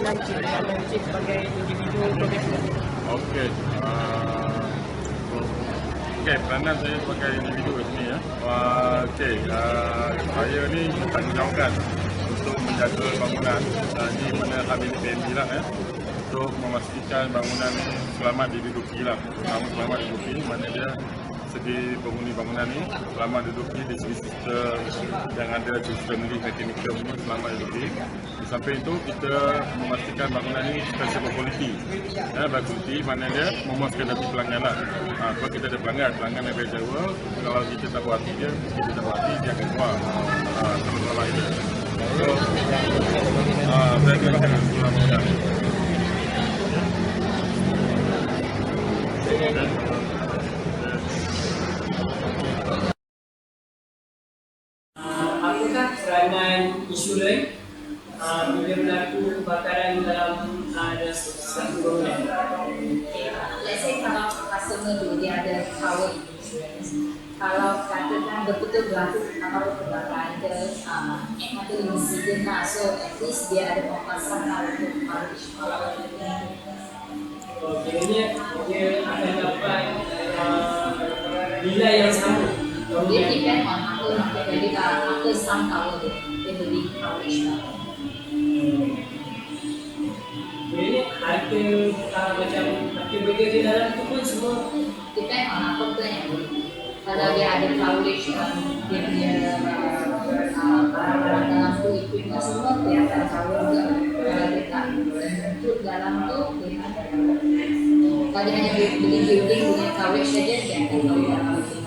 peranan Cik sebagai individu pemimpin? Okey. Okey, peranan saya sebagai individu kat sini ya. Okey, saya ni bertanggungjawabkan untuk menjaga bangunan di mana Habib PMB lah ya. Untuk memastikan bangunan ni selamat diduduki lah. Terutama selamat diduduki, mana dia segi penghuni bangunan ni selamat diduduki di segi sistem yang ada, sistem lift, mekanikal semua selamat diduduki. Di samping itu kita memastikan bangunan ni special quality. Quality mana dia memuaskan hati pelanggan lah. Kalau kita ada pelanggan yang kecewa, kalau kita tak buat hati dia, kita tak buat hati dia akan keluar. Sama-sama itu. So, saya kira bangunan. Apakah peranan insurans bila berlaku kebakaran dalam satu bangunan? Let's say kalau customer tu dia ada power insurance, kalau katakan betul-betul berlaku apa kebakaran ke ada insiden lah, so at least dia ada pemasaran untuk coverage. Kiranya dia akan dapat nilai yang sama. Dia depend on apa sum cover dia beli coverage lah. Kiranya harga macam harga benda di dalam tu pun semua Depend on apa plan yang beli. Kalau dia ada coverage dia punya barang-barang dalam tu equipment semua dia akan cover juga. Kalau dia tak include dalam tu dia ada. Kalau dia hanya beli building punya coverage saja dia akan cover dalam tu.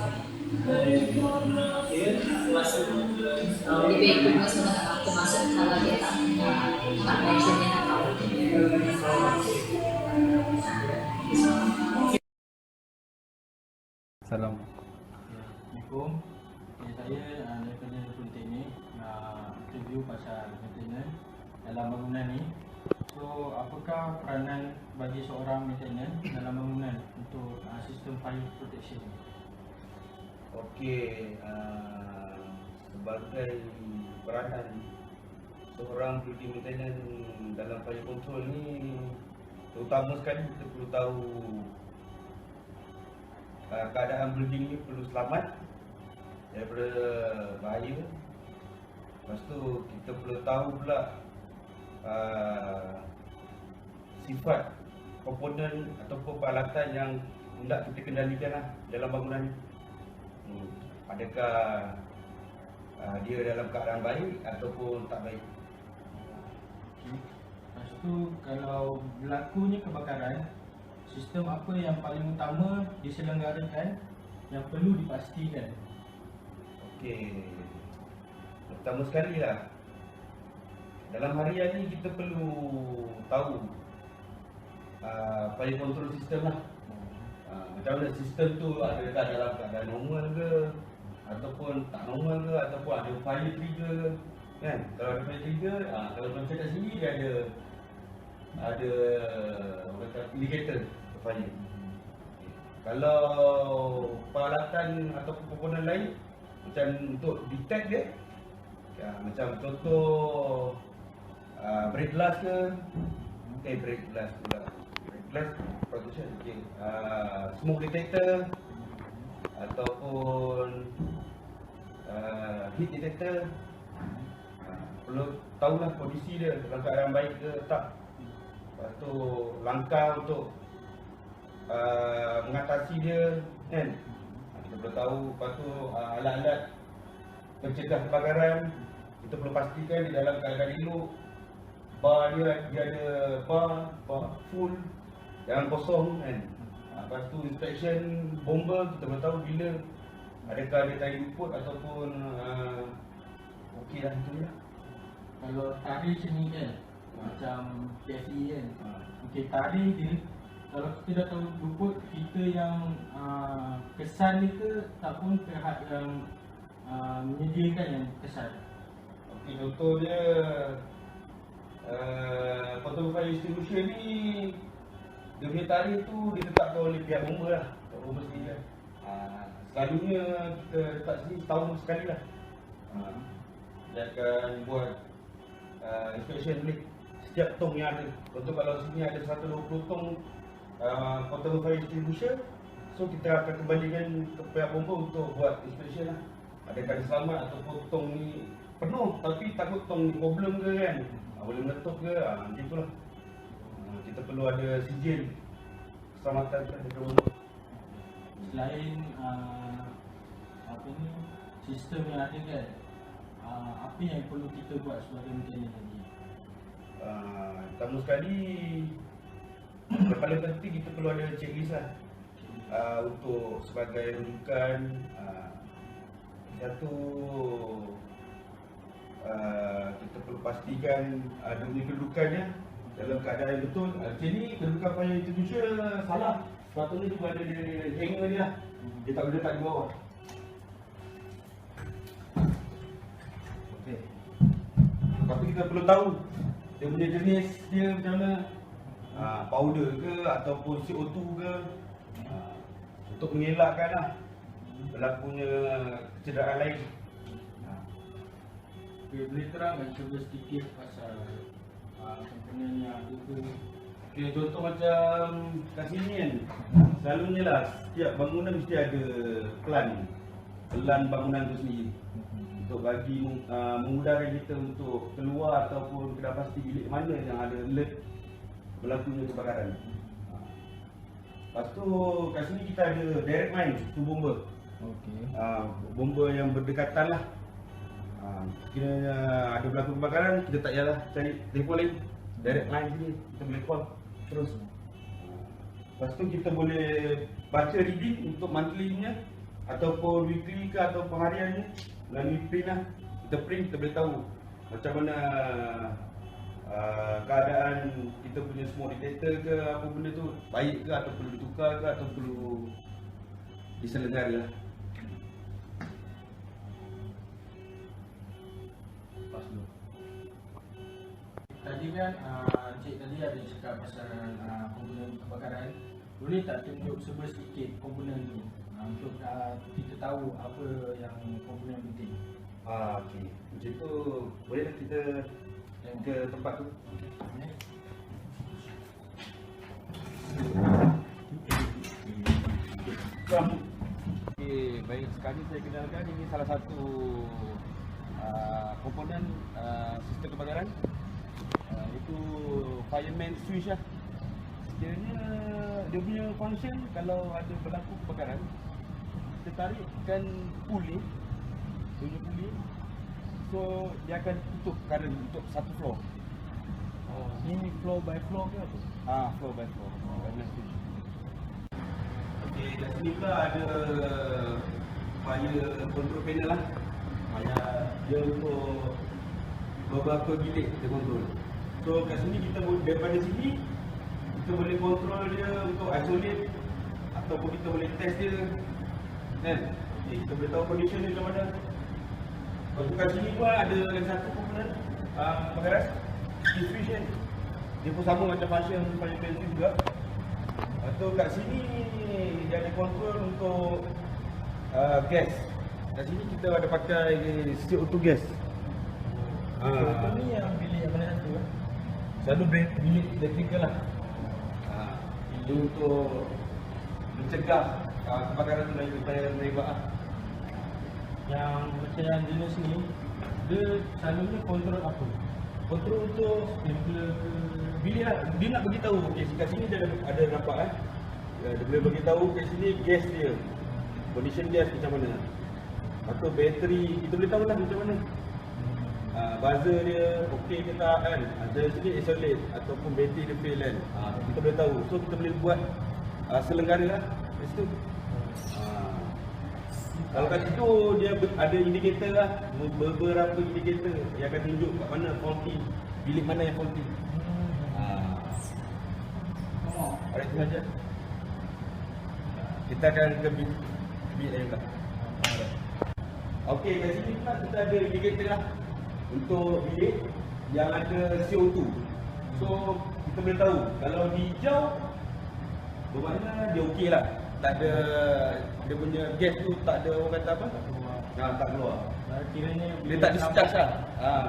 Dia punya equipment semua termasuk kalau dia tak mention dia nak cover. Assalamualaikum. Saya daripada Politeknik review pasal maintenance dalam bangunan ni. So, apakah peranan bagi seorang maintenance dalam bangunan untuk sistem fire protection ni? Okey, sebagai peranan seorang building maintenance dalam fire control ni, terutama sekali kita perlu tahu keadaan building ni perlu selamat daripada bahaya. Lepas tu kita perlu tahu pula sifat komponen ataupun peralatan yang hendak kita kendalikan lah dalam bangunan ni. Adakah dia dalam keadaan baik ataupun tak baik. Lepas tu, kalau berlakunya kebakaran, sistem apa yang paling utama diselenggarakan yang perlu dipastikan? Okey, pertama sekali lah, dalam harian ni kita perlu tahu fire control system lah. Macam mana sistem tu adakah dalam keadaan normal ke ataupun tak normal ke, ataupun ada fire trigger ke, kan? Kalau ada fire trigger, kalau macam kat sini dia ada indicator fire. Kalau peralatan ataupun komponen lain macam untuk detect dia, macam contoh brake glass ke, brake glass pula, brake glass protection, smoke detector ataupun heat detector, perlu tahulah kondisi dia dalam keadaan baik ke tak. Lepas tu langkah untuk mengatasi dia, kan? Kita perlu tahu. Lepas tu alat-alat pencegah kebakaran kita perlu pastikan di dalam keadaan elok. Bar dia ada bar full, jangan kosong, kan? Lepas tu inspection bomba kita perlu tahu bila adakah ada tali luput ataupun okey lah itu je. Kalau tarikh macam ni kan, macam PFE kan, okey, tarikh dia kalau kita dah tahu luput, kita yang kesan dia ke ataupun pihak yang menyediakan yang kesan? Okey, contoh dia portable fire extinguisher ni, dia punya tarikh tu ditetapkan oleh pihak bomba lah, pihak bomba sendiri lah. Selalunya kita letak sini setahun sekali lah. Dia akan buat inspection balik setiap tong yang ada. Contoh kalau sini ada 120 tong portable fire extinguisher, so kita akan kembalikan ke pihak bomba untuk buat inspection lah. Adakah dia selamat ataupun tong ni penuh tapi takut tong ni problem ke kan, boleh meletup ke, macam itulah. Kita perlu ada sijil keselamatan daripada bomba. Selain apa ni, sistem yang ada kan, apa yang perlu kita buat sebagai maintenance lagi? Pertama sekali, yang paling penting kita perlu ada checklist lah. Untuk sebagai rujukan, satu kita perlu pastikan ada punya kedudukannya dalam keadaan yang betul. Macam ni kedudukan fire extinguisher salah, sepatutnya dia ada hanger dia lah, dia tak boleh letak di bawah. Okay. Tapi kita perlu tahu dia punya jenis dia macam mana, powder ke ataupun CO2 ke, untuk mengelakkan lah berlakunya kecederaan lain. Boleh terangkan cuba sedikit pasal komponen yang ada tu? Okay, contoh macam kat sini kan, selalunya lah setiap bangunan mesti ada plan bangunan tu sendiri untuk bagi memudahkan kita untuk keluar ataupun kita pasti bilik mana yang ada alert berlakunya kebakaran. Lepas tu kat sini kita ada direct line tu bomba. Okey. Bomba yang berdekatan lah. Kiranya ada berlaku kebakaran, kita tak payahlah cari telefon lain, direct line sini kita boleh call terus. Lepas tu kita boleh baca reading untuk monthly nya ataupun weekly ke ataupun hariannya melalui print lah. Kita print, kita boleh tahu macam mana keadaan kita punya smoke detector ke apa benda tu baik ke atau perlu ditukar ke atau perlu diselenggara lah. Tadi kan Encik tadi ada cakap pasal komponen kebakaran. Boleh tak tunjuk sedikit komponen tu untuk kita tahu apa yang komponen penting? Okey. Macam tu boleh kita ke tempat tu. Okey, baik sekali saya kenalkan ini salah satu komponen sistem kebakaran, itu fireman switch lah. Sekiranya dia punya function kalau ada berlaku kebakaran, kita tarikkan pulley, punya pulley, so dia akan tutup current untuk satu floor. Ini floor by floor ke apa? Floor by floor. Fireman switch. Okey, kat sini pula ada fire control panel lah. Dia untuk beberapa bilik kita kontrol. So kat sini kita daripada sini kita boleh kontrol dia untuk isolate ataupun kita boleh test dia kan. Okay, kita boleh tahu condition dia macam mana. Lepas tu kat sini pun ada satu komponen pengeras diffusion. Dia pun sama macam function fire pensi juga. Lepas tu kat sini dia ada kontrol untuk gas. Kat sini kita ada pakai CO2 gas. Contoh ni yang bilik yang mana satu kan? Selalu bilik elektrikal lah. Itu untuk mencegah kebakaran tu daripada merebak lah. Yang macam yang jenis ni, dia selalunya kontrol apa? Kontrol untuk Stapler ke? bilik lah. Dia nak beritahu, okay, kat sini dia ada nampak kan. Dia boleh beritahu kat sini gas dia, condition gas macam mana. Atau bateri, kita boleh tahu lah macam mana. Buzzer dia okey ke tak kan. Ada sini isolate ataupun bateri dia fail kan. Kita boleh tahu. So kita boleh buat selenggara lah kat situ. Kalau kat situ dia ada indikator lah, beberapa indikator yang akan tunjuk kat mana faulty, bilik mana yang faulty. Alright, itu saja. Kita akan ke bilik lain pula. Okey, kat sini pula kita ada indikator lah untuk bilik yang ada CO2. So kita boleh tahu kalau di hijau bermakna dia okey lah, tak ada dia punya gas tu, tak ada orang kata apa, tak keluar. Kiranya Dia tak discharge lah.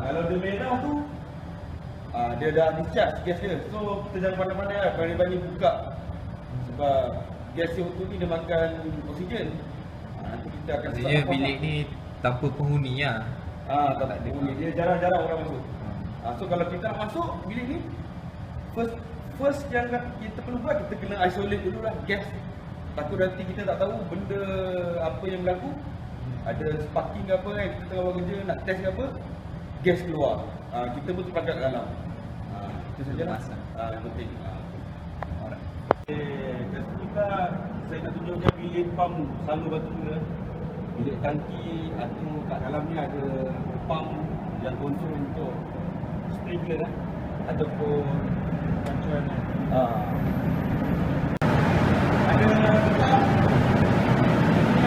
Kalau dia merah tu dia dah discharge gas dia. So kita jangan pandai-pandai lah, pandai-pandai buka. Sebab gas CO2 ni dia makan oksigen. Nanti kita akan Maksudnya bilik ni tanpa penghuni lah. tak ada bunyi. Dia jarang-jarang orang masuk. So kalau kita nak masuk bilik ni, first yang kita perlu buat, kita kena isolate dulu lah gas. Takut nanti kita tak tahu benda apa yang berlaku. Ada sparking ke apa kan, kita tengah buat kerja nak test ke apa, gas keluar. Kita pun terperangkap kat dalam. Itu sajalah. Yang penting. Alright. Kat sini kita, saya nak tunjukkan bilik pump salur batu dia. Bilik tangki atau kat dalam ni ada pump yang kontrol untuk sprinkler lah, ataupun bantuan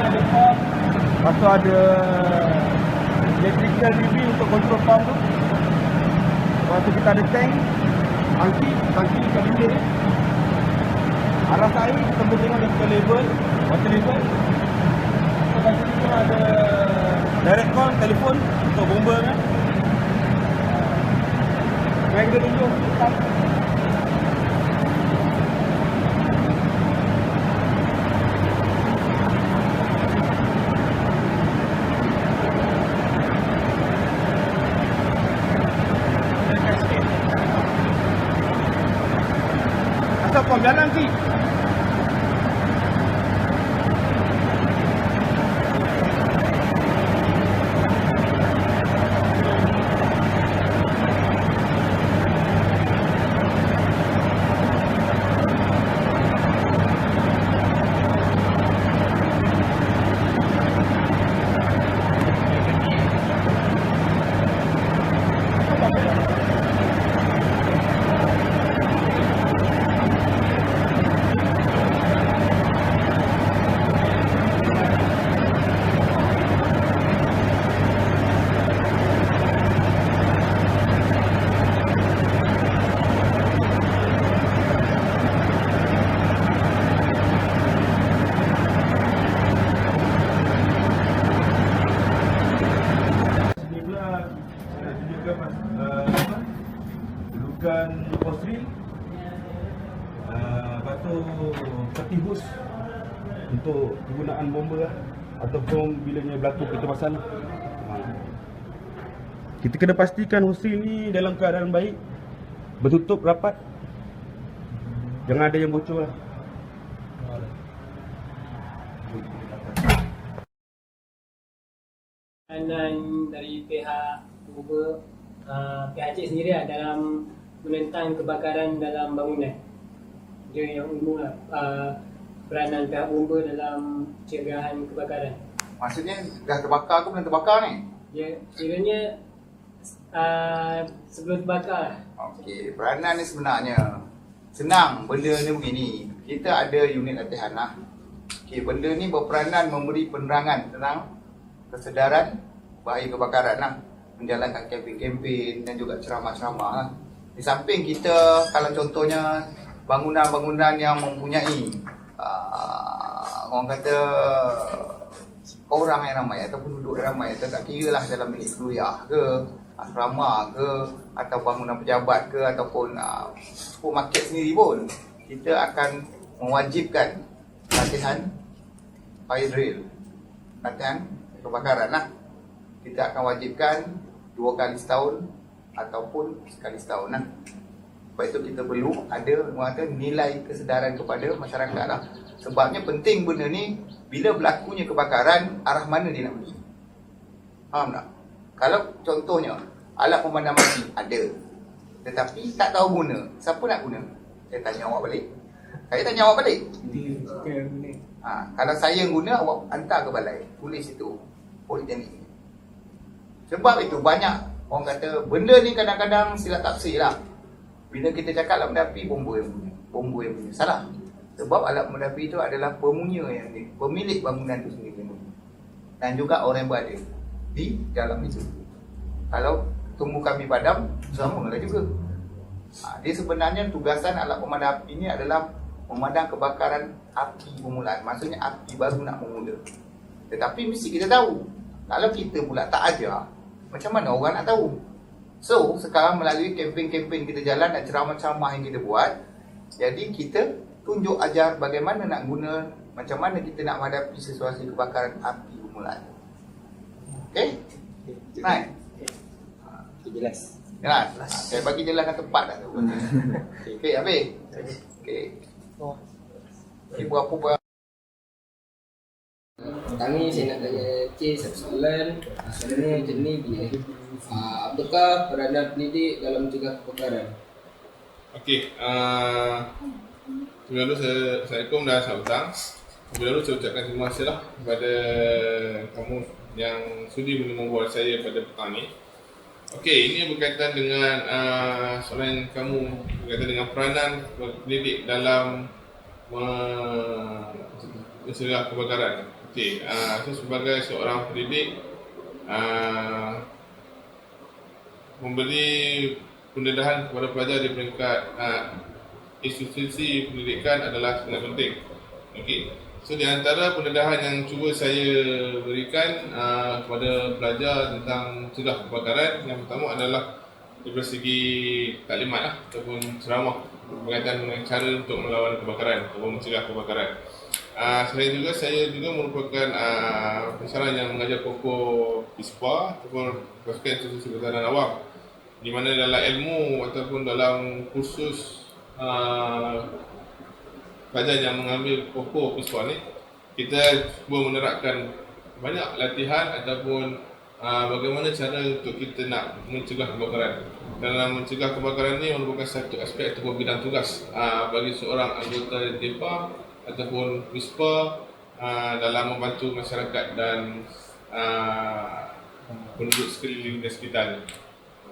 ada pump, lepas tu ada electrical DB untuk kontrol pump tu. Lepas tu kita ada tank, tangki kat bilik ni. Aras air kita boleh tengok dia level, water level. Kat sini pun ada direct call, telefon untuk bomba kan. Yang kita tunjuk pump. Asal pump jalan sih. Dudukan posri, lepas tu peti hos untuk penggunaan bomba lah, ataupun bilanya berlaku kita pasang. Kita kena pastikan hosri ni dalam keadaan baik, bertutup rapat, jangan ada yang bocor lah. Peranan dari pihak Uber, pihak Cik sendiri lah dalam menentang kebakaran dalam bangunan. Dia yang umum lah, peranan pihak Uber dalam cegahan kebakaran. Maksudnya dah terbakar ke belum terbakar ni? Dia kiranya sebelum terbakar lah. Okey, peranan ni sebenarnya senang. Benda ni begini, kita ada unit latihan lah. Okey, benda ni berperanan memberi penerangan tentang kesedaran bahaya kebakaran lah, menjalankan kempen-kempen dan juga ceramah-ceramah lah. Di samping kita, kalau contohnya bangunan-bangunan yang mempunyai orang kata orang yang ramai ataupun duduk yang ramai, tak kira lah dalam bilik kuliah ke, asrama ke, atau bangunan pejabat ke, ataupun supermarket sendiri pun, kita akan mewajibkan latihan fire drill, latihan kebakaran lah. Kita akan wajibkan 2 kali setahun ataupun sekali setahun lah. Sebab itu kita perlu ada nilai kesedaran kepada masyarakat lah. Sebabnya penting benda ni, bila berlakunya kebakaran, arah mana dia nak pergi. Faham tak? Kalau contohnya alat pemadam api ada, tetapi tak tahu guna, siapa nak guna? Saya tanya awak balik. Saya tanya awak balik. Kalau saya guna, awak hantar ke balai, tulis itu Politeknik. Sebab itu banyak orang kata benda ni kadang-kadang silap tafsir lah. Bila kita cakap alat pemadam api, bomba yang punya. Salah. Sebab alat pemadam api itu adalah pemunya yang ni, pemilik bangunan itu sendiri. Dan juga orang yang berada di dalam itu. Kalau tunggu kami padam, sama lah juga. Dia sebenarnya tugasan alat pemadam api ini adalah memadam kebakaran api permulaan. Maksudnya api baru nak memula. Tetapi mesti kita tahu. Kalau kita pula tak ajar, macam mana orang nak tahu? So sekarang melalui kempen-kempen kita jalan dan ceramah-ceramah yang kita buat, jadi kita tunjuk ajar bagaimana nak guna, macam mana kita nak menghadapi situasi kebakaran api bermulaan. Okay? Right? Jelas. Jelas? Saya bagi jelas dan tepat dah tu. Okay, habis? Okay. Ini berapa Pertama ni saya nak tanya Cik satu soalan. Soalannya macam ni bila apakah peranan pendidik dalam mencegah kebakaran? Okey, sebelum tu Assalamualaikum dan selamat petang. Sebelum tu saya ucapkan terima kasih lah kepada kamu yang sudi menunggu saya pada petang ni. Okey, ini berkaitan dengan soalan kamu berkaitan dengan peranan pendidik dalam mencegah kebakaran. Okey, saya sebagai seorang pendidik memberi pendedahan kepada pelajar di peringkat institusi pendidikan adalah sangat penting. Okey. So di antara pendedahan yang cuba saya berikan kepada pelajar tentang mencegah kebakaran, yang pertama adalah dari segi taklimat lah, ataupun ceramah berkaitan dengan cara untuk melawan kebakaran ataupun mencegah kebakaran. Saya juga merupakan pensyarah yang mengajar pokok ISPA ataupun pasukan institusi pertahanan awam, di mana dalam ilmu ataupun dalam kursus pelajar yang mengambil pokok ISPA ni, kita cuba menerapkan banyak latihan ataupun bagaimana cara untuk kita nak mencegah kebakaran. Dalam mencegah kebakaran ni merupakan satu aspek ataupun bidang tugas bagi seorang anggota DEPA ataupun WISPA dalam membantu masyarakat dan penduduk sekeliling dan sekitarnya.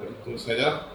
Itu saja.